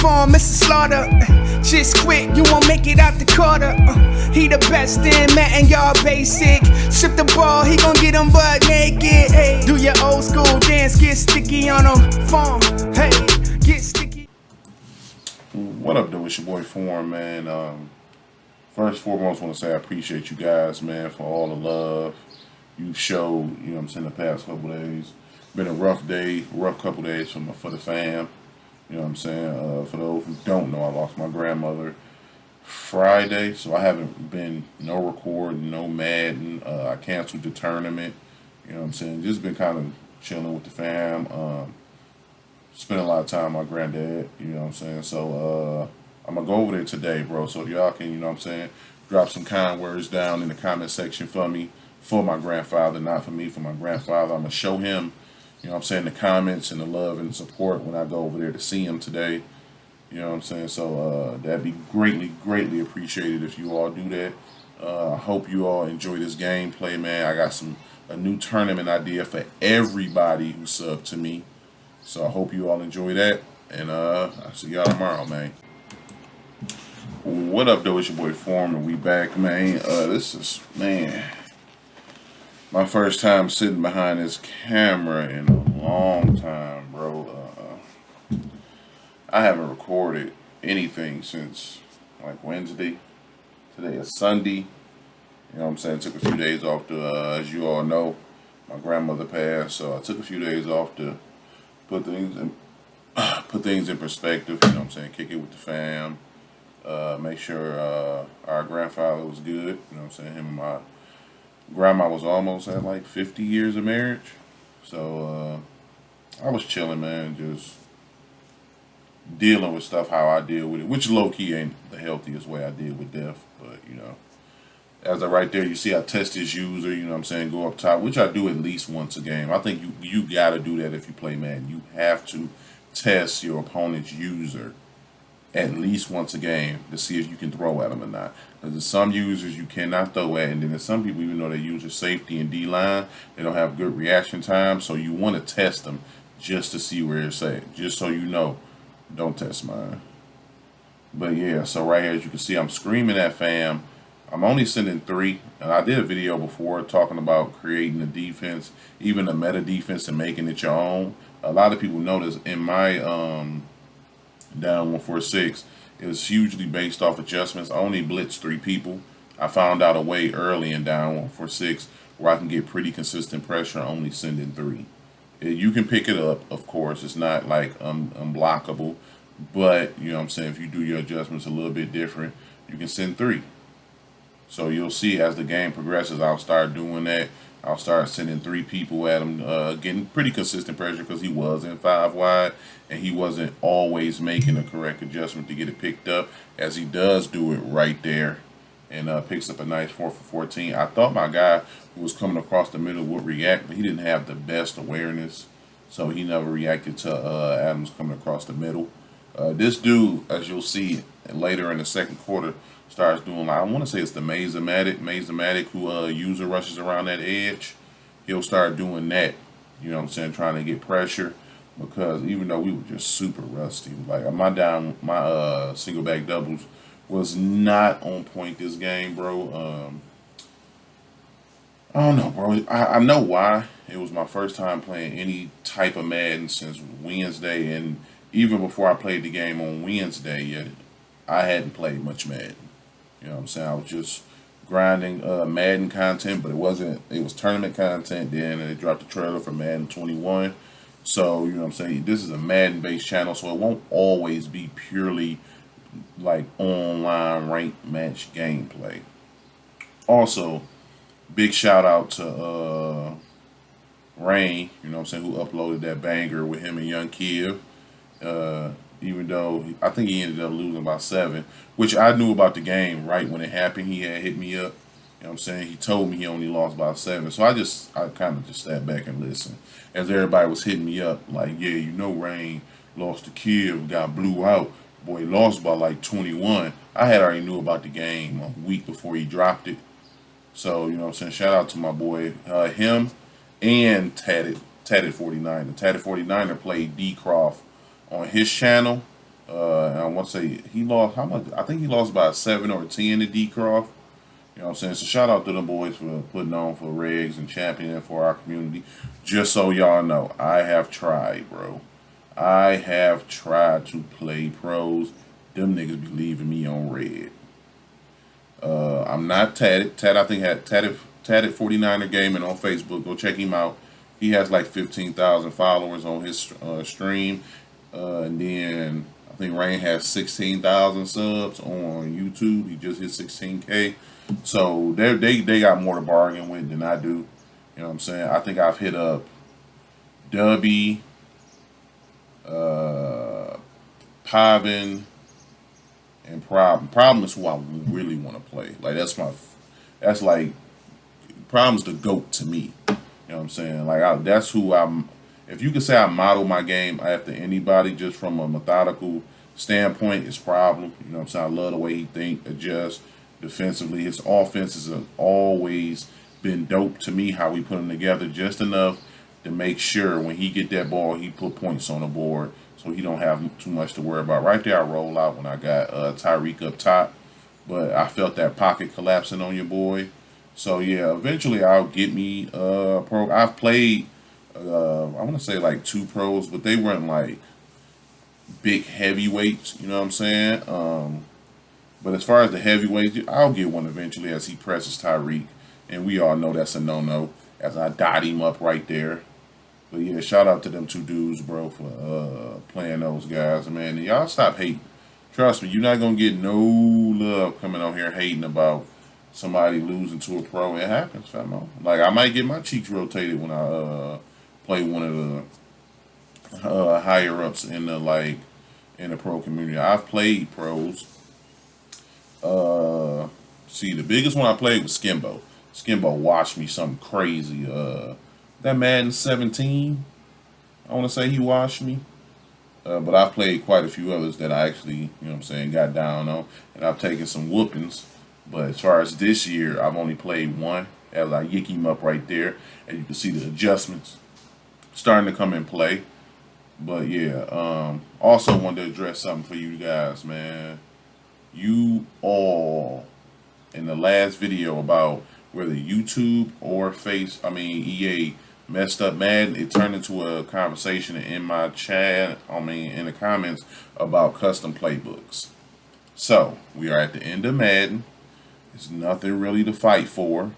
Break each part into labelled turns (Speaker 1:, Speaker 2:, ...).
Speaker 1: form, Mr. Slaughter. Just quit, you won't make it out the quarter. He the best in Madden, y'all basic. Strip the ball, he gon' get him butt naked. Hey, do your old school dance, get sticky on him. Form, hey, get sticky.
Speaker 2: What up, though? It's your boy Form, man. First and foremost, I want to say I appreciate you guys, man, for all the love you've showed, you know what I'm saying, the past couple days. Been a rough couple days for the fam. You know what I'm saying? For those who don't know, I lost my grandmother Friday, so I haven't been no recording, no Madden. I canceled the tournament. You know what I'm saying? Just been kind of chilling with the fam. Spending a lot of time with my granddad. You know what I'm saying? So I'm gonna go over there today, bro. So y'all can, you know what I'm saying, drop some kind words down in the comment section for me, for my grandfather, not for me, for my grandfather. I'm gonna show him, you know what I'm saying, the comments and the love and the support when I go over there to see him today. You know what I'm saying? So that'd be greatly appreciated if you all do that. I hope you all enjoy this gameplay, man. I got a new tournament idea for everybody who subbed to me. So I hope you all enjoy that. And I'll see y'all tomorrow, man. What up, though? It's your boy Form, and we back, man. This is, man, my first time sitting behind this camera in a long time, bro. I haven't recorded anything since, like, Wednesday. Today is Sunday. You know what I'm saying? Took a few days off to, as you all know, my grandmother passed, so I took a few days off to put things in perspective. You know what I'm saying? Kick it with the fam. Make sure our grandfather was good. You know what I'm saying? Him and my grandma was almost at like 50 years of marriage. So I was chilling, man, just dealing with stuff how I deal with it, which low-key ain't the healthiest way I deal with death. But, you know, as I right there, you see I test this user, you know what I'm saying, go up top, which I do at least once a game. I think you got to do that if you play Madden. You have to test your opponent's user at least once a game to see if you can throw at them or not. Because there's some users you cannot throw at, and then there's some people, even though they use their safety and D-line, they don't have good reaction time, so you want to test them just to see where it's at, just so you know. Don't test mine. But yeah, so right here, as you can see, I'm screaming at fam. I'm only sending 3, and I did a video before talking about creating a defense, even a meta defense, and making it your own. A lot of people notice in my down 146, it was hugely based off adjustments. I only blitzed 3 people. I found out a way early in down 146 where I can get pretty consistent pressure only sending 3. You can pick it up, of course. It's not like unblockable, but you know what I'm saying, if you do your adjustments a little bit different, you can send 3. So you'll see as the game progresses, I'll start doing that. I'll start sending 3 people at him, getting pretty consistent pressure because he was in 5 wide and he wasn't always making the correct adjustment to get it picked up, as he does do it right there and picks up a nice 4 for 14. I thought my guy who was coming across the middle would react, but he didn't have the best awareness, so he never reacted to Adams coming across the middle. This dude, as you'll see later in the second quarter, starts doing, like, I want to say it's the Maze-O-Matic who user rushes around that edge. He'll start doing that, you know what I'm saying, trying to get pressure, because even though we were just super rusty, like my single back doubles was not on point this game, bro. I don't know, bro. I know why. It was my first time playing any type of Madden since Wednesday, and even before I played the game on Wednesday, I hadn't played much Madden. You know what I'm saying? I was just grinding Madden content, but it was tournament content then, and they dropped the trailer for Madden 21. So, you know what I'm saying? This is a Madden-based channel, so it won't always be purely like online ranked match gameplay. Also, big shout out to Rain, you know what I'm saying, who uploaded that banger with him and Young Kiev. Even though I think he ended up losing by 7, which I knew about the game right when it happened. He had hit me up. You know what I'm saying? He told me he only lost by 7. So I kind of just sat back and listened. As everybody was hitting me up, like, yeah, you know, Rain lost to Kiev, got blew out. Boy, he lost by like 21. I had already knew about the game a week before he dropped it. So, you know what I'm saying? Shout out to my boy, him and Tatted 49. The Tatted 49er played D Croft on his channel. And I want to say he lost how much? I think he lost by 7 or 10 to D Croft. You know what I'm saying? So shout out to them boys for putting on for Regs and championing for our community. Just so y'all know, I have tried, bro. I have tried to play pros. Them niggas be leaving me on red. I'm not Tatted. Tad, I think, had Tatted 49er Gaming on Facebook. Go check him out. He has like 15,000 followers on his stream. And then I think Rain has 16,000 subs on YouTube. He just hit 16K. So they got more to bargain with than I do. You know what I'm saying? I think I've hit up Dubby, Pavin, and Problem is who I really want to play. Like that's like Problem's the GOAT to me. You know what I'm saying? Like that's who I'm. If you could say I model my game after anybody just from a methodical standpoint, it's Problem. You know what I'm saying? I love the way he think, adjust defensively. His offenses have always been dope to me. How we put them together just enough to make sure when he get that ball, he put points on the board, so he don't have too much to worry about. Right there, I roll out when I got Tyreek up top, but I felt that pocket collapsing on your boy. So yeah, eventually I'll get me pro. I've played, I want to say like 2 pros, but they weren't like big heavyweights. You know what I'm saying? But as far as the heavyweights, I'll get one eventually as he presses Tyreek, and we all know that's a no-no. As I dot him up right there. But yeah, shout out to them 2 dudes, bro, for playing those guys, man. And y'all stop hating. Trust me, you're not gonna get no love coming on here hating about somebody losing to a pro. It happens, famo. Like I might get my cheeks rotated when I play one of the higher ups in the pro community. I've played pros. See, the biggest one I played was Skimbo. Skimbo watched me something crazy. That Madden 17, I want to say he watched me. But I've played quite a few others that I actually, you know what I'm saying, got down on. And I've taken some whoopings. But as far as this year, I've only played one. As I yick him up right there. And you can see the adjustments starting to come in play. But yeah, also wanted to address something for you guys, man. You all, in the last video about whether YouTube or EA messed up Madden, it turned into a conversation in my chat, in the comments about custom playbooks. So, we are at the end of Madden. There's nothing really to fight for.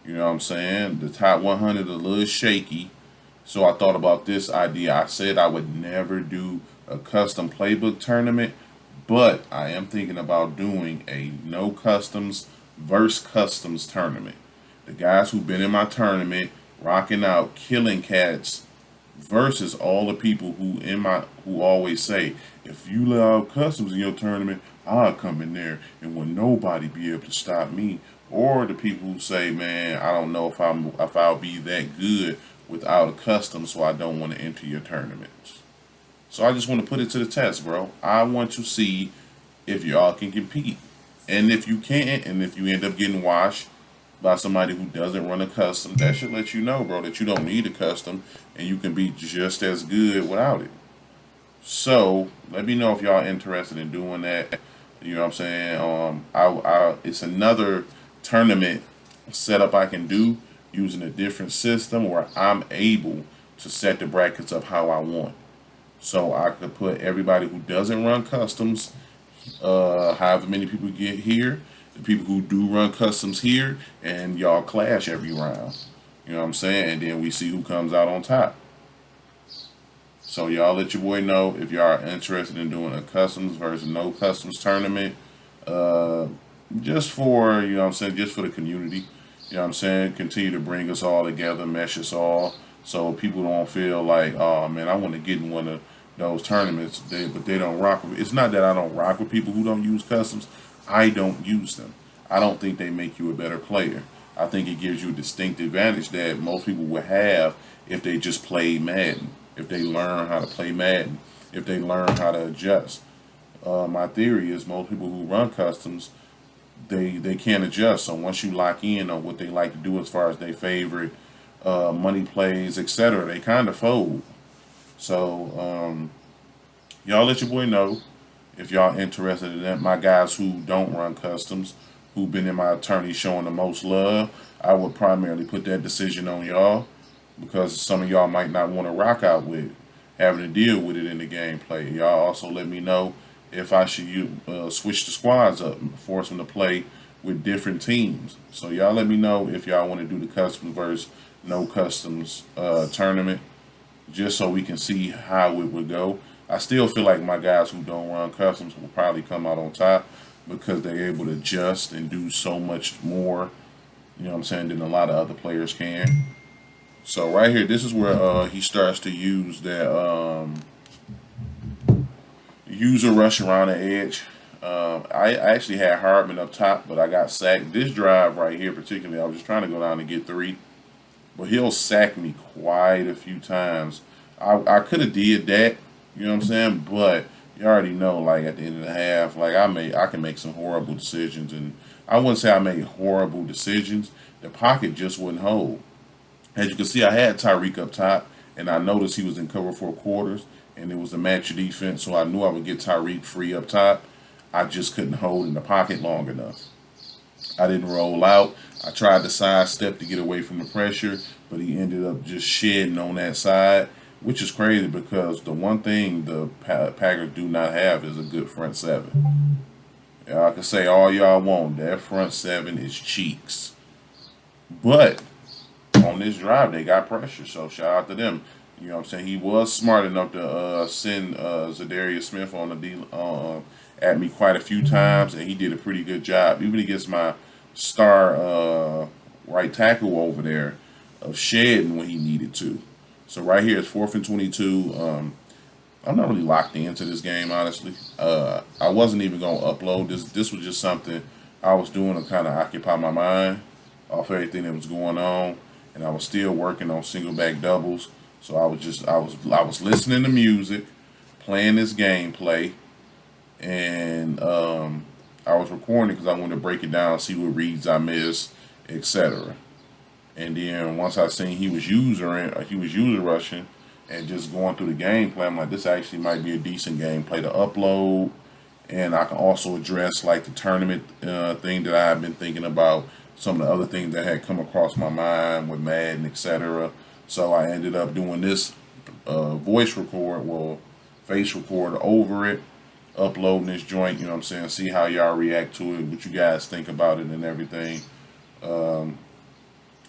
Speaker 2: You know what I'm saying? The top 100 a little shaky. So I thought about this idea. I said I would never do a custom playbook tournament, but I am thinking about doing a no customs versus customs tournament. The guys who've been in my tournament, rocking out, killing cats, versus all the people who always say, if you allow customs in your tournament, I'll come in there and will nobody be able to stop me. Or the people who say, man, I don't know if I'll be that good without a custom, so I don't want to enter your tournaments. So I just want to put it to the test, bro. I want to see if y'all can compete. And if you can't, and if you end up getting washed by somebody who doesn't run a custom, that should let you know, bro, that you don't need a custom and you can be just as good without it. So let me know if y'all interested in doing that. You know what I'm saying? It's another tournament setup I can do using a different system where I'm able to set the brackets up how I want. So I could put everybody who doesn't run customs, however many people get here, the people who do run customs here, and y'all clash every round. You know what I'm saying? And then we see who comes out on top. So y'all let your boy know if y'all are interested in doing a customs versus no customs tournament. Just for, you know what I'm saying, just for the community. You know what I'm saying? Continue to bring us all together, mesh us all, so people don't feel like, oh man, I want to get in one of those tournaments, but they don't rock with it. It's not that I don't rock with people who don't use customs. I don't use them. I don't think they make you a better player. I think it gives you a distinct advantage that most people would have if they just play Madden, if they learn how to play Madden, if they learn how to adjust. My theory is most people who run customs, they can't adjust. So once you lock in on what they like to do as far as their favorite money plays, etc., they kind of fold. So y'all let your boy know. If y'all interested in that, my guys who don't run customs, who've been in my attorney showing the most love, I would primarily put that decision on y'all because some of y'all might not want to rock out with having to deal with it in the gameplay. Y'all also let me know if I should switch the squads up, force them to play with different teams. So y'all let me know if y'all want to do the customs versus no customs tournament, just so we can see how it would go. I still feel like my guys who don't run customs will probably come out on top because they're able to adjust and do so much more, you know what I'm saying, than a lot of other players can. So right here, this is where he starts to use that user rush around the edge. I actually had Hardman up top, but I got sacked. This drive right here, particularly, I was just trying to go down and get 3, but he'll sack me quite a few times. I could have did that, you know what I'm saying, but you already know, like at the end of the half, like I can make some horrible decisions, and I wouldn't say I made horrible decisions. The pocket just wouldn't hold. As you can see, I had Tyreek up top, and I noticed he was in cover 4 quarters, and it was a match defense, so I knew I would get Tyreek free up top. I just couldn't hold in the pocket long enough. I didn't roll out. I tried to sidestep to get away from the pressure, but he ended up just shedding on that side, which is crazy because the one thing the Packers do not have is a good front seven. Y'all can say all y'all want, that front seven is cheeks. But on this drive, they got pressure, so shout out to them. You know what I'm saying? He was smart enough to send Zadarius Smith on the deal at me quite a few times, and he did a pretty good job, even against my star right tackle over there, of shedding when he needed to. So right here is 4th and 22. I'm not really locked into this game, honestly. I wasn't even going to upload this. This was just something I was doing to kind of occupy my mind off everything that was going on, and I was still working on single back doubles. So I was listening to music, playing this gameplay, and I was recording because I wanted to break it down, see what reads I missed, etc. And then once I seen he was user rushing and just going through the gameplay, I'm like, this actually might be a decent gameplay to upload. And I can also address like the tournament thing that I've been thinking about, some of the other things that had come across my mind with Madden, etc. So I ended up doing this voice record, face record over it, uploading this joint, you know what I'm saying, see how y'all react to it, what you guys think about it and everything.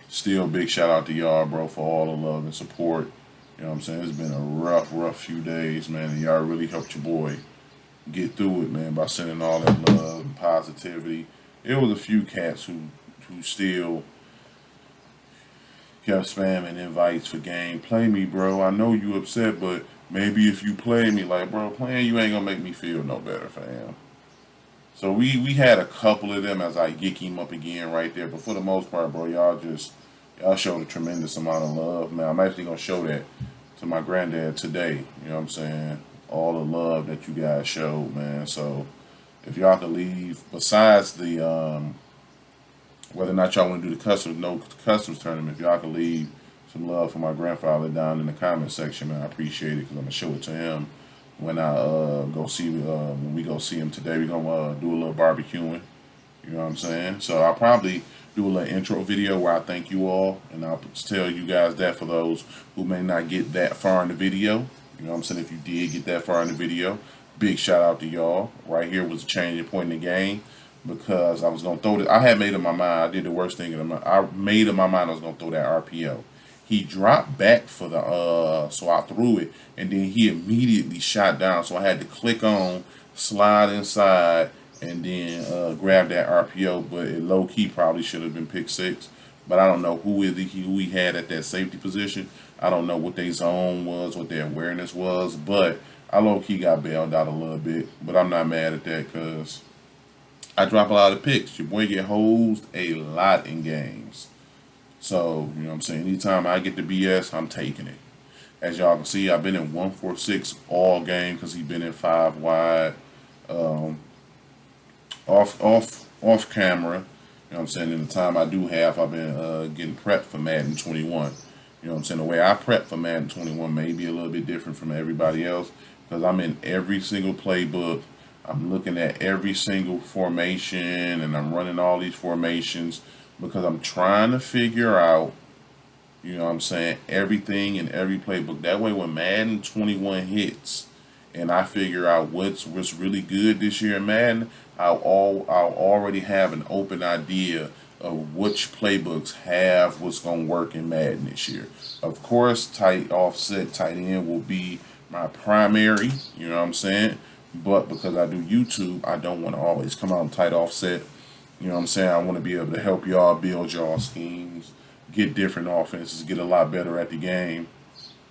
Speaker 2: Still big shout out to y'all, bro, for all the love and support. You know what I'm saying? It's been a rough few days, man, and y'all really helped your boy get through it, man, by sending all that love and positivity. There was a few cats who still kept spamming invites for game. Play me, bro. I know you upset, but maybe if you play me, like, bro, playing you ain't gonna make me feel no better, fam. So we had a couple of them as I geek him up again right there, but for the most part, bro, y'all showed a tremendous amount of love, man. I'm actually gonna show that to my granddad today. You know what I'm saying? All the love that you guys showed, man. So if y'all could leave, besides the whether or not y'all want to do the customs tournament, if y'all could leave some love for my grandfather down in the comment section, man, I appreciate it because I'm gonna show it to him when I when we go see him today. We're gonna do a little barbecuing. You know what I'm saying? So I'll probably do a little intro video where I thank you all, and I'll tell you guys that for those who may not get that far in the video. You know what I'm saying? If you did get that far in the video, big shout out to y'all. Right here was a changing point in the game because I was gonna throw it. I had made up my mind. I did the worst thing in my. I made up my mind I was gonna throw that RPO. He dropped back for the so I threw it, and then he immediately shot down. So I had to click on, slide inside, and then grab that RPO. But it low key probably should have been pick 6. But I don't know who he had at that safety position. I don't know what their zone was, what their awareness was. But I low key got bailed out a little bit. But I'm not mad at that because I drop a lot of picks. Your boy get hosed a lot in games. So, you know what I'm saying? Anytime I get the BS, I'm taking it. As y'all can see, I've been in 1-4-6 all game because he's been in 5 wide. Off camera, you know what I'm saying? In the time I do have, I've been getting prepped for Madden 21. You know what I'm saying? The way I prep for Madden 21 may be a little bit different from everybody else because I'm in every single playbook. I'm looking at every single formation and I'm running all these formations because I'm trying to figure out, you know what I'm saying, everything in every playbook. That way when Madden 21 hits and I figure out what's really good this year in Madden, I'll already have an open idea of which playbooks have what's gonna work in Madden this year. Of course, tight offset tight end will be my primary, you know what I'm saying? But because I do YouTube, I don't want to always come out tight offset. You know what I'm saying? I want to be able to help y'all build y'all schemes, get different offenses, get a lot better at the game.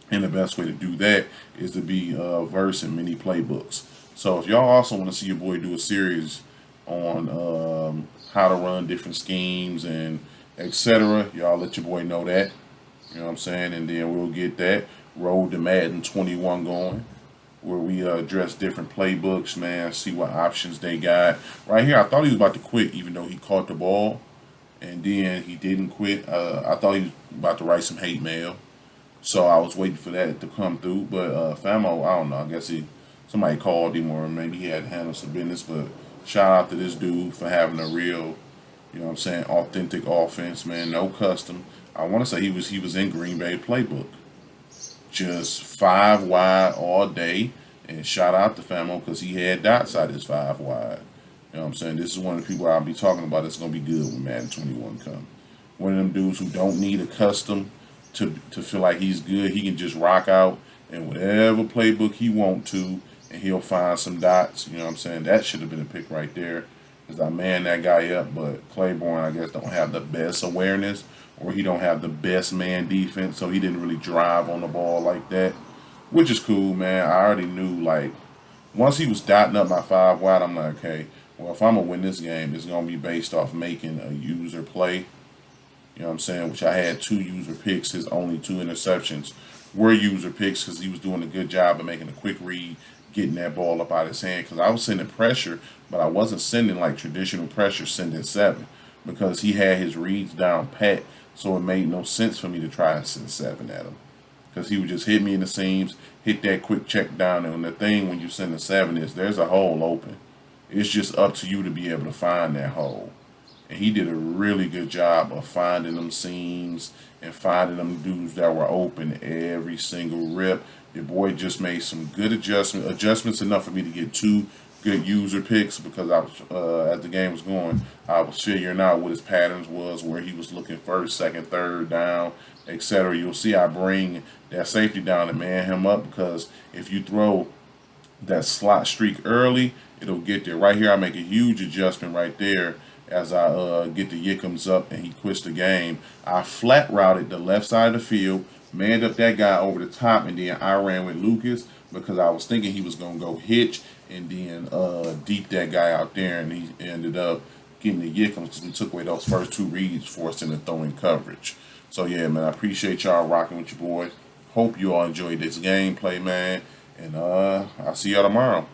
Speaker 2: And the best way to do that is to be versed in many playbooks. So if y'all also want to see your boy do a series on how to run different schemes and etc., y'all let your boy know that. You know what I'm saying? And then we'll get that Road to Madden 21 going, where we address different playbooks, man, see what options they got. Right here, I thought he was about to quit, even though he caught the ball, and then he didn't quit. I thought he was about to write some hate mail, so I was waiting for that to come through. But Famo, I don't know. I guess somebody called him, or maybe he had to handle some business. But shout out to this dude for having a real, you know what I'm saying, authentic offense, man. No custom. I want to say he was in Green Bay playbook, just 5 wide all day. And shout out to Famo because he had dots out his 5 wide. You know what I'm saying? This is one of the people I'll be talking about that's going to be good when Madden 21 come. One of them dudes who don't need a custom to feel like he's good. He can just rock out in whatever playbook he want to, and he'll find some dots. You know what I'm saying? That should have been a pick right there because I man that guy up. But Claiborne, I guess, don't have the best awareness, or he don't have the best man defense, so he didn't really drive on the ball like that, which is cool, man. I already knew, like, once he was dotting up my 5 wide, I'm like, okay, well, if I'm going to win this game, it's going to be based off making a user play. You know what I'm saying? Which I had 2 user picks. His only 2 interceptions were user picks because he was doing a good job of making a quick read, getting that ball up out of his hand. Because I was sending pressure, but I wasn't sending like traditional pressure, sending 7, because he had his reads down pat. So it made no sense for me to try and send 7 at him, because he would just hit me in the seams, hit that quick check down. And the thing when you send a 7 is there's a hole open. It's just up to you to be able to find that hole. And he did a really good job of finding them seams and finding them dudes that were open every single rip. Your boy just made some good adjustments enough for me to get 2 good user picks, because I was, as the game was going, I was figuring out what his patterns was, where he was looking first, second, third down, etc. You'll see I bring that safety down and man him up, because if you throw that slot streak early, it'll get there. Right here, I make a huge adjustment right there as I get the Yickums up and he quits the game. I flat routed the left side of the field, manned up that guy over the top, and then I ran with Lucas because I was thinking he was going to go hitch and then deep that guy out there, and he ended up getting the Yickums because we took away those first 2 reads for us in the throwing coverage. So, yeah, man, I appreciate y'all rocking with your boy. Hope you all enjoyed this gameplay, man. And I'll see y'all tomorrow.